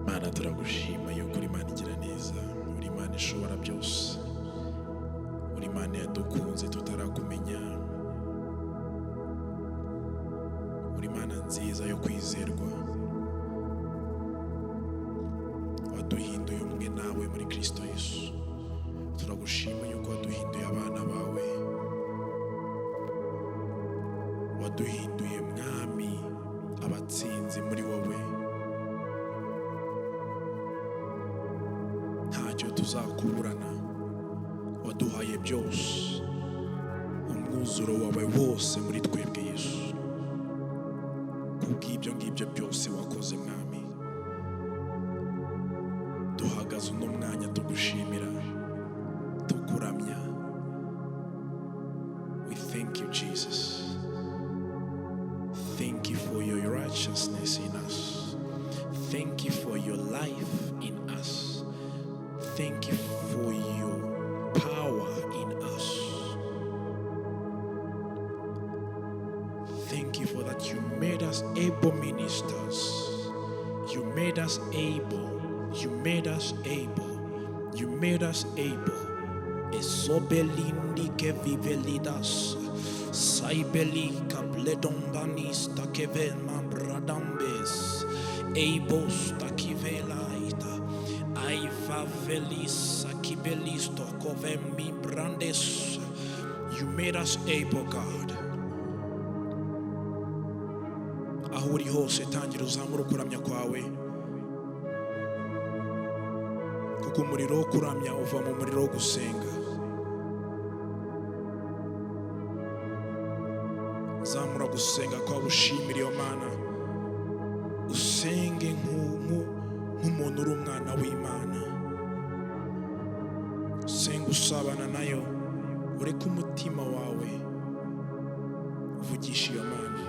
Mana turagushima yuko uri Imana igira neza, uri Imana ishobora byose, uri Imana yadukunze tutarakumenya, uri Imana nziza yo kwizerwa, waduhinduye umwe nawe muri Kristo Yesu. Turagushima yuko waduhinduye abana bawe, waduhinduye mwami abatsinzi muri wowe. Ntacyo tuzakuburana, waduhaye byose, umwuzuro wawe wose muri twebwe Yesu. Kubw'ibyo ngibyo byose wakoze mwami, duhagaze uno mwanya tugushimira, tukuramya. We thank you Jesus. Thank you for your righteousness in us. Thank you for your life in us. Thank you for your power in us. Thank you for that you made us able ministers. You made us able. You made us able. You made us able. Esobelindi ke vivelidas. Saibeli kabledondanista kevel mambradambes. Abos takivelaita. Aiva velis akibelisto kovemi brandes. You made us able, God. Aho uri hose tangira uzamura ukuramya kwawe, kuko umuriro wo kuramya uva mu muriro wo gusenga. Zamura gusenga kwawe, ushimira iyo Mana, usenge nk'umuntu uri umwana w'Imana. Senga usabana nayo, ureke umutima wawe uvugisha iyo Mana.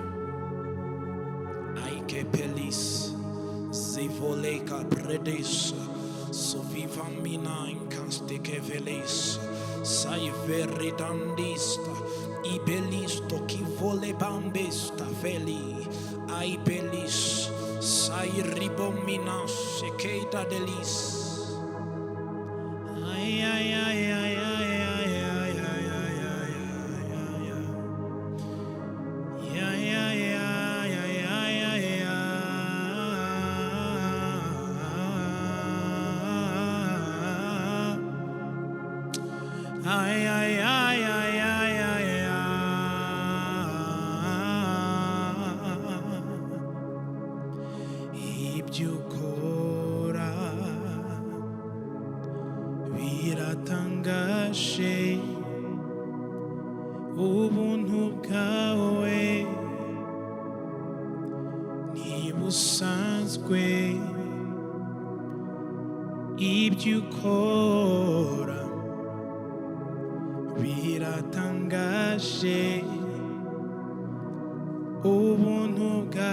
Aike pelis zivoleka predes sovivamina incaste que veles sai veridandista ibelisto ki vole bambesta veli ai belis sai ribominas sekeita delis ai ai ai ai ai ibyukora biratangaje, ubuntu bwawe ntibusanzwe. Ibyukora biratangaje, ubuntu bwawe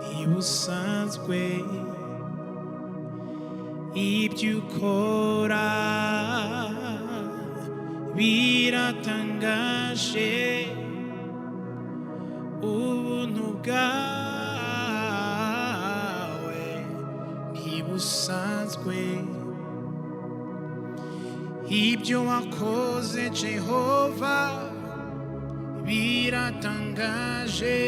ntibusanzwe. Ibyukora biratangaje, ubuntu bwawe ntibusanzwe. Ibyo wakoze Jehova biratangaje,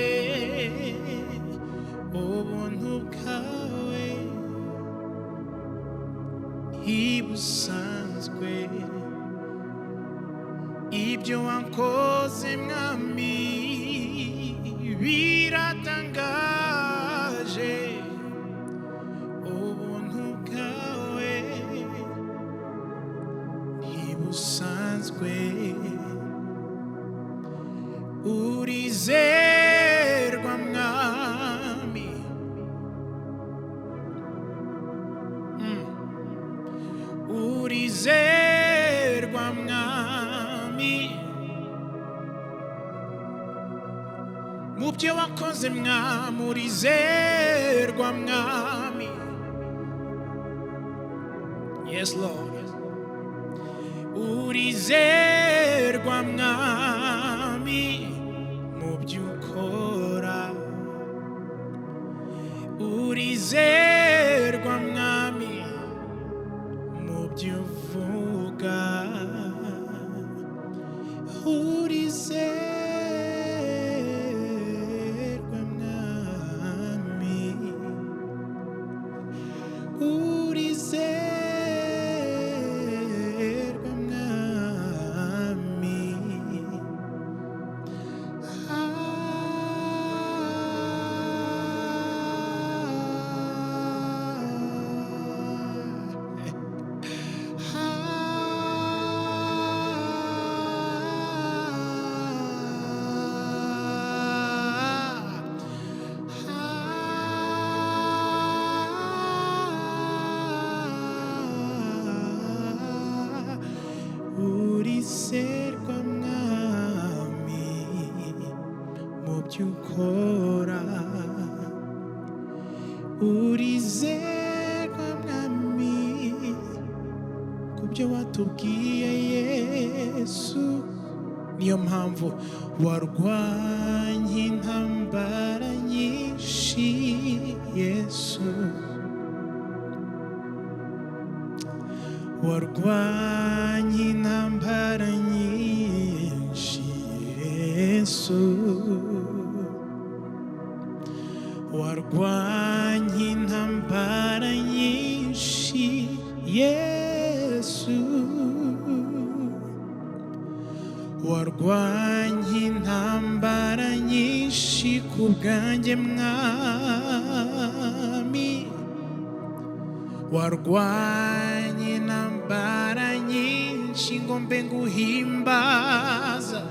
ubuntu bwawe ntibusanzwe. Ibyo wakoze mwami biratangaje, ubuntu bwawe ntibusanzwe. Urizerwa mwami, urizerwa mwami, mu byo wakoze mwami, urizerwa mwami. Yes Lord, urizerwa mwami, mu byo ukora urizerwa mwami, urizerwa mwami. Urizerwa mwami mu byo ukora, urizerwa mwami ku byo watubwiye Yesu. Niyo mpamvu warwanye intambara nyinshi Yesu, warwanye intambara nyinshi Yesu, warwanye intambara nyinshi Yesu, warwanye intambara nyinshi ku bwanjye mwami, warwanye intambara nyinshi ngo mbe nguhimbaza,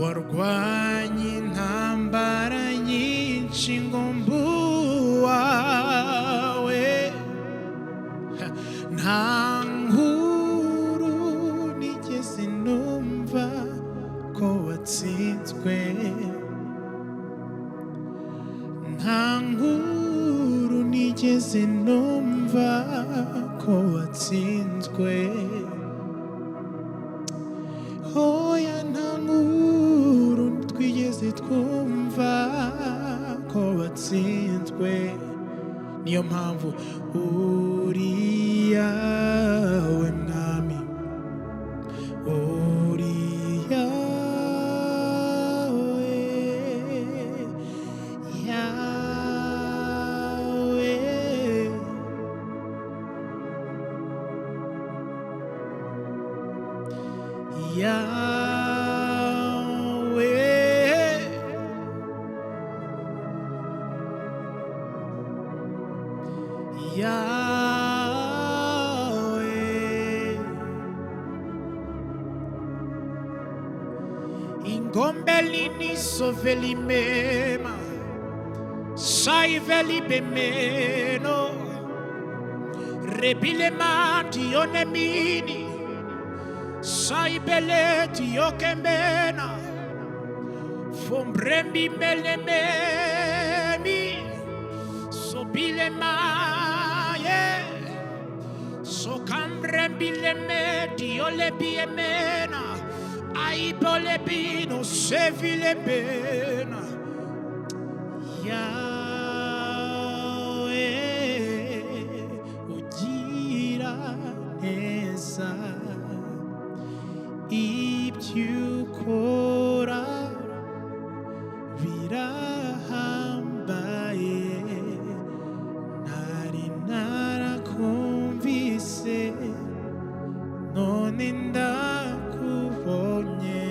warwanye intambara nyinshi ngo mbuwawe. Nta nkuru nigeze numva ko watsinzwe, nta nkuru nigeze numva ko watsinzwe. Hoya nta nkuru twigeze twumva ko watsinzwe. Niyo mpamvu uri Yahweh mwami, uri Yahweh, Yahweh, Yahweh, Yahweh. Ingombelini soveli mema, saiveli bemeno, rebile mati onemini, saibeleti okembena, fombrembi melememi, sobile maye, sokambrembi lemeti olebiemena, aibolebino sevile bena. Yahweh ugira neza, ibyo ukora birahambaye, ntari narakumvise none ndakubonye.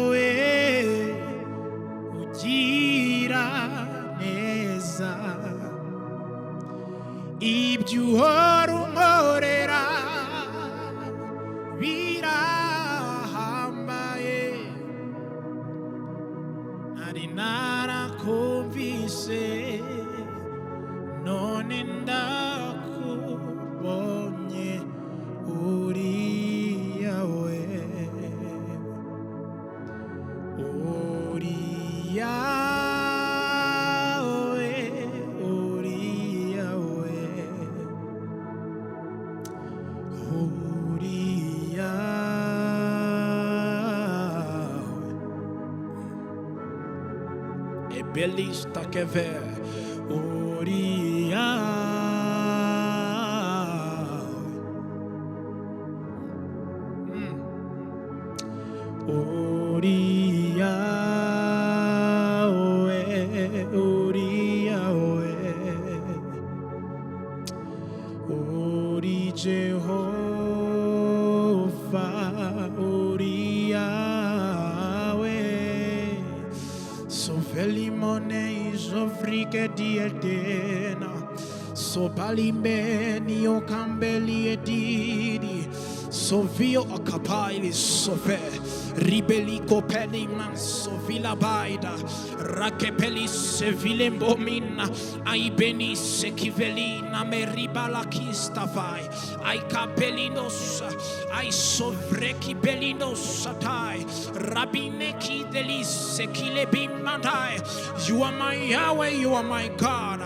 Yahweh ugira neza, ibyo uhora unkorera birahambaye, ntari narakumvise none ndakubonye. Uri Yahweh, uri Yahweh, uri Yahweh, uri Yahweh. Ebelista kever, uri Yahweh. Ori Yahweh, Ori Yahweh, Ori Jehovah, Ori Yahweh. So velimone isofrike dietena, so balimeni o kambeli edidi, so vio akapai sofe. Ribeliko peniman sovila baida rakepeli sevilembomina aibeni sekivelina meribala kistafai ai kapelinos ai sovreki pelinos atai rabineki delis sekilebimandai. You are my Yahweh, you are my God,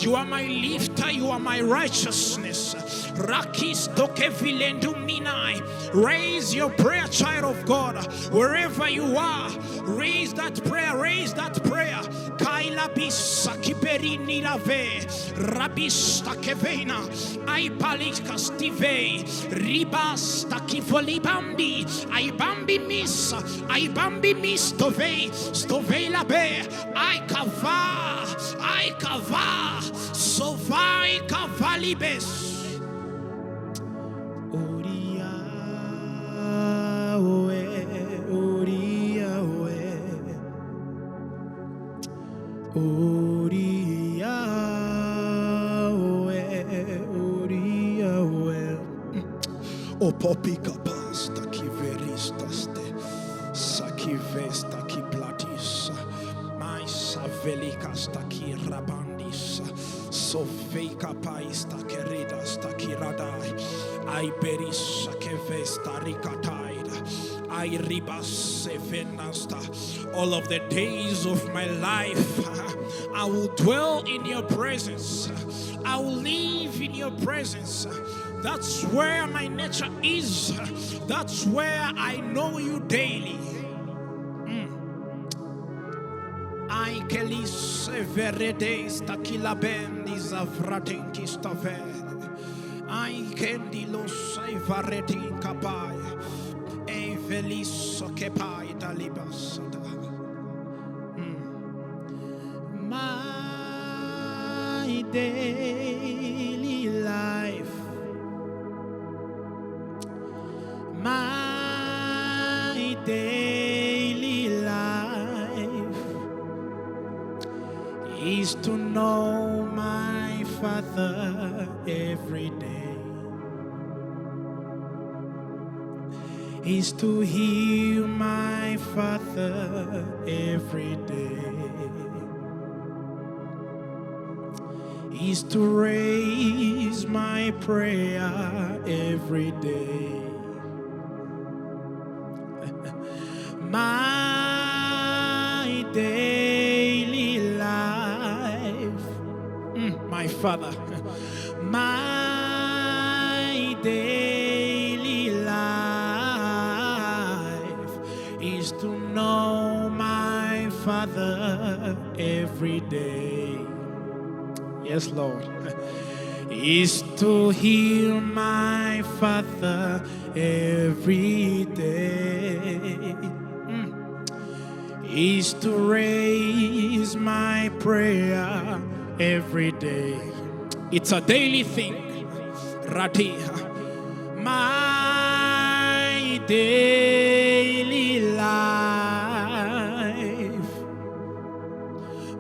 you are my lifter, you are my righteousness. Rakis dokevilenduminai. Raise your prayer, child of God. Wherever you are, raise that prayer, raise that prayer. Kaila bisa kiperi nilave, rabista kevena, ai palika stive, ribas takifolibambi, ai bambi stove, stove la be, ai kava, sovai kavalibes. Ori Yahweh, Ori Yahweh. O popika pasta ki veristaste, sakivesta ki platisa, mai savelikasta ki rabandisa, sofeika paista keridasta ki radai, ai berisa kevesta rikataida. I ribas sevenasta. All of the days of my life, I will dwell in your presence. I will live in your presence. That's where my nature is. That's where I know you daily. I kelis veredes takila bendis avratenkis taver. I kendilos varetin kapai. My daily life, my daily life is to know my Father every day. Is to hear my Father every day. Is to raise my prayer every day. My daily life, my Father, my daily life is to know my Father every day. Yes, Lord. Is to hear my Father every day. Is to raise my prayer every day. It's a daily thing. Radia. My daily life.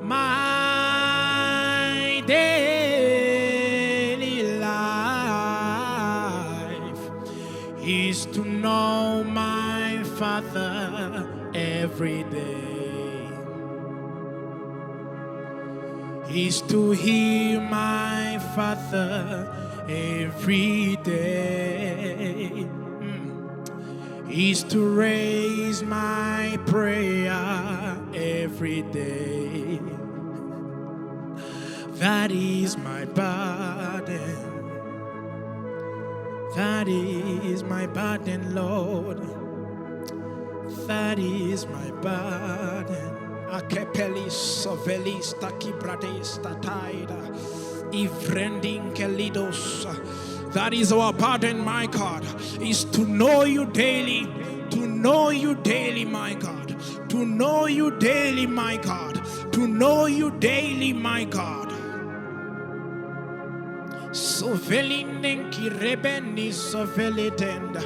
My daily life is to know my Father every day. Is to hear my Father every day. Is to raise my prayer every day. That is my burden. That is my burden, Lord. That is my burden. Akepelis sovelis takibrades tataida. Ivrending kelidos. That is our burden, my God, is to know you daily, to know you daily, my God, to know you daily, my God, to know you daily, my God. So velinen ki rebeni so velitenda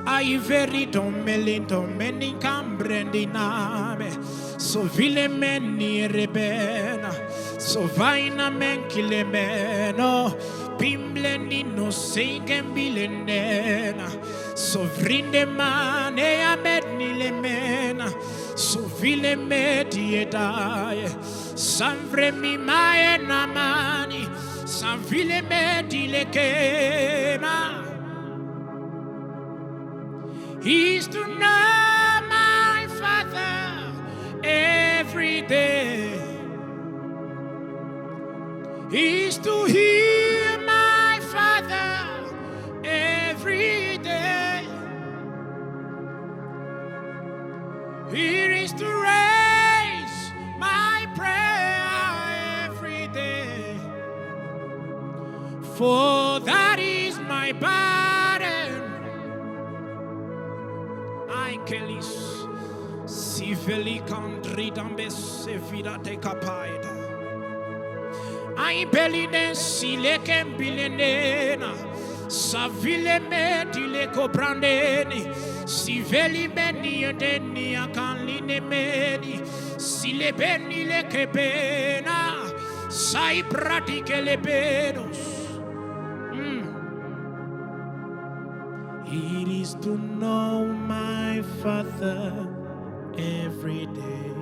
ai verito melinto meni cambrendi name so vile meni rebena so vaina men kilemeno pimblendi no seigembilenena so vrinde mane amedni lemena so vile mediedae sanvre mi mae namani Sanvile medile kema. He's to know my Father every day. He's to hear my Father every day. He is to raise my prayer every day. For that is my burden. I kelis si veli country dambe se vida te capaida. I beline si le kembilenena sa vile me di le coprandeni si veli meni deni akanline meni si le beni le kepena sai pratiche le pedos. It is to know my Father every day.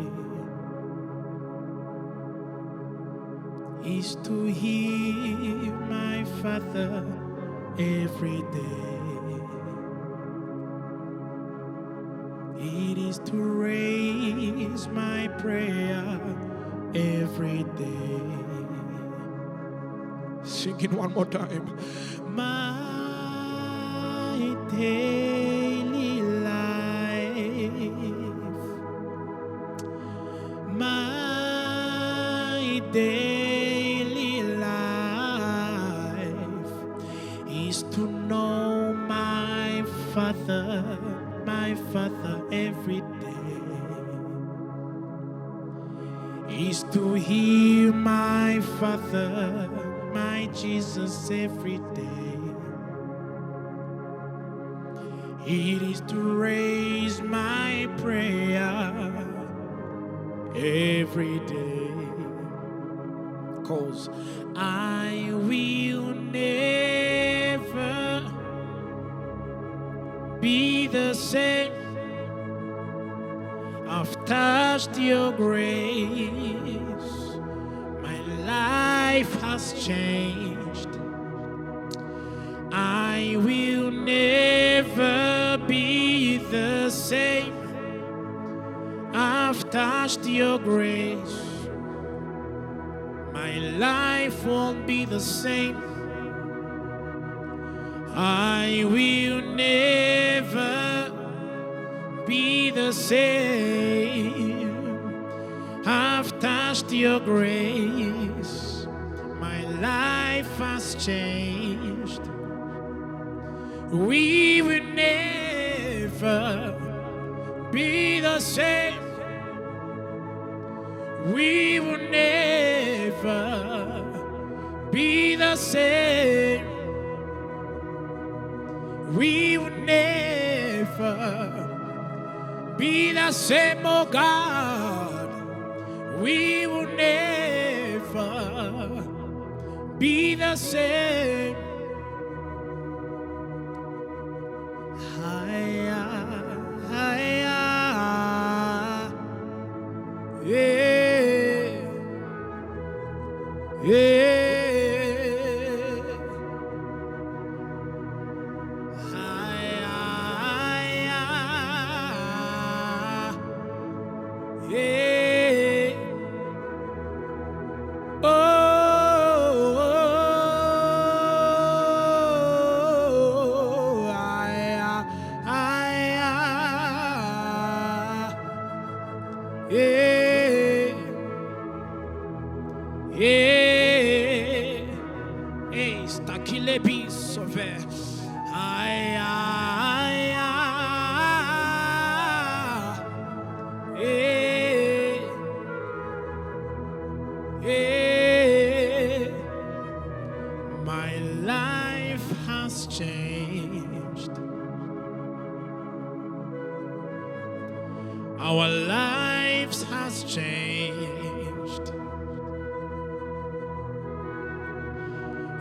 Is to hear my Father every day. It is to raise my prayer every day. Sing it one more time. My daily life, my daily life is to know my Father every day, is to hear my Father, my Jesus every day. It is to raise my prayer every day. 'Cause I will never be the same. I've touched your grace. My life has changed. I will never be the same. I've touched your grace. My life won't be the same. I will never be the same. I've touched your grace. My life has changed. We will never be the same. We will never be the same. We will never be the same, oh God. We will never be the same. Our lives has changed.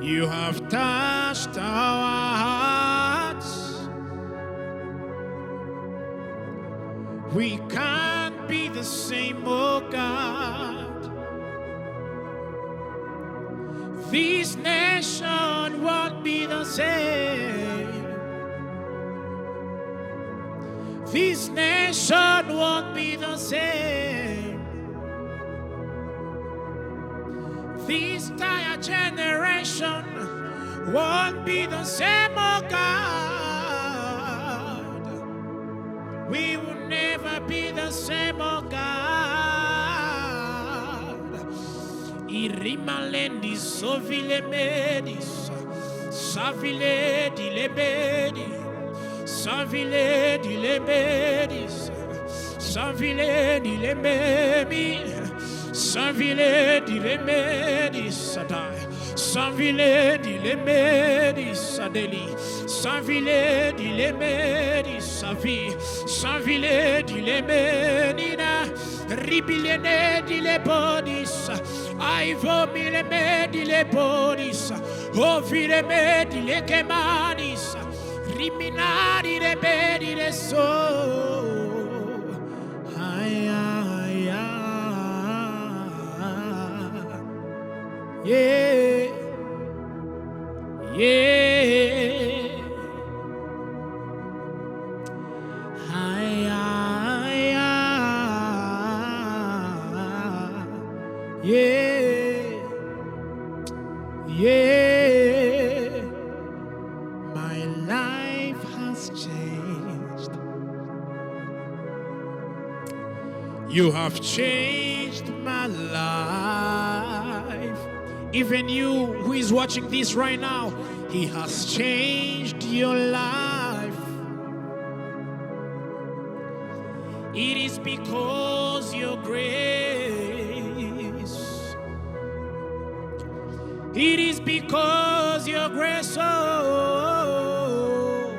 You have touched our hearts. We can't be the same, oh God. This nation won't be the same. This nation won't be the same. This entire generation won't be the same, oh God. We will never be the same, oh God. Irimalendi sovile medis, savile di lebedi, savile di lebedis, savile di lebemi, savile di lemedis sadai, savile di lemedis sadeli, savile di lemedis savi, savile di lemedina, ribilene di lebodis, aivo mile medi lebodis, ovile medi le kemanis, riminari le medi le so. Yeah, yeah. Yeah, yeah. My life has changed. You have changed my life. Even you who is watching this right now, He has changed your life. It is because your grace. It is because your grace, oh,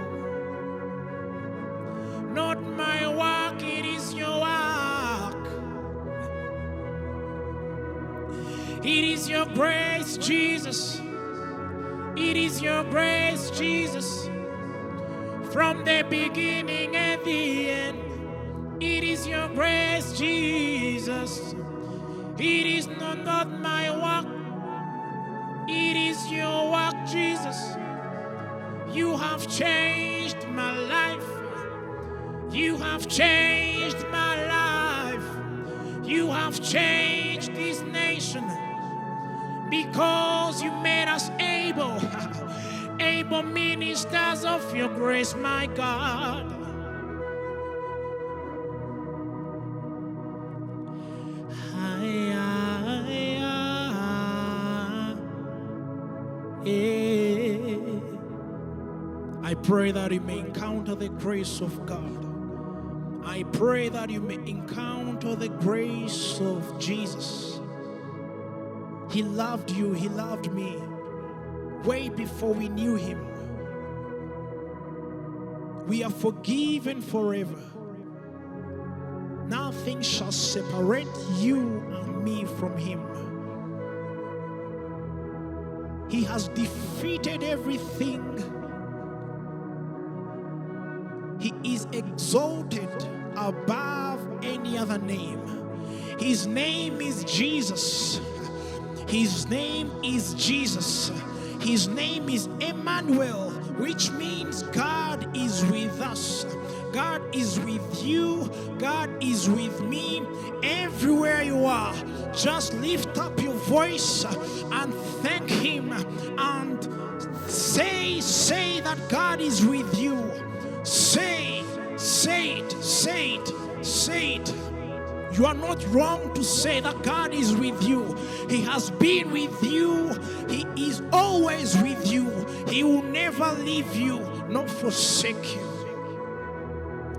not my work, it is your work. It is your grace, Jesus. It is your grace, Jesus. From the beginning and the end, it is your grace, Jesus. It is not my work. It is your work, Jesus. You have changed my life. You have changed my life. You have changed this nation because you made us able, able ministers of your grace, my God. I pray that you may encounter the grace of God. I pray that you may encounter the grace of Jesus. He loved you, He loved me way before we knew Him. We are forgiven forever. Nothing shall separate you and me from Him. He has defeated everything. He is exalted above any other name. His name is Jesus. His name is Jesus. His name is Emmanuel, which means God is with us. God is with you. God is with me. Everywhere you are, just lift up your voice and thank Him and say that God is with you. Say it. You are not wrong to say that God is with you. He has been with you. He is always with you. He will never leave you nor forsake you.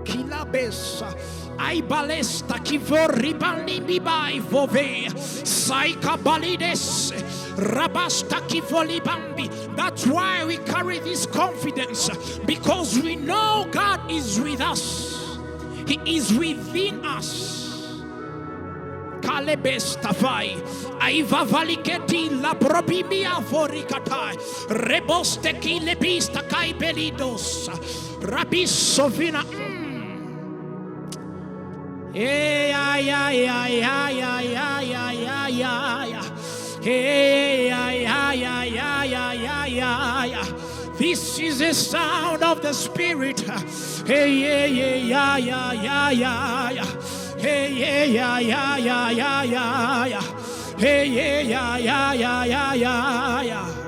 Kilabesa, I balesta kivori balimi bai vove, saika balides, rabasta kivoli bambi. That's why we carry this confidence, because we know God is with us. He is within us. Kalebestafai, Aiva Valiketi, La Probimia Vorikatai, Rebosteki Lebista Kai Belidos, Rabis Sovina. Hey, ay, ay, ay, ay, ay, ay, ay, ay, ay. Hey, ay, ay, ay, ay, ay, ay, ay. This is the sound of the Spirit. Hey, yeah, yeah, yeah, yeah, yeah, yeah. Hey, yeah, yeah, yeah, yeah, yeah, yeah. Hey, yeah, yeah, yeah, yeah, yeah, yeah.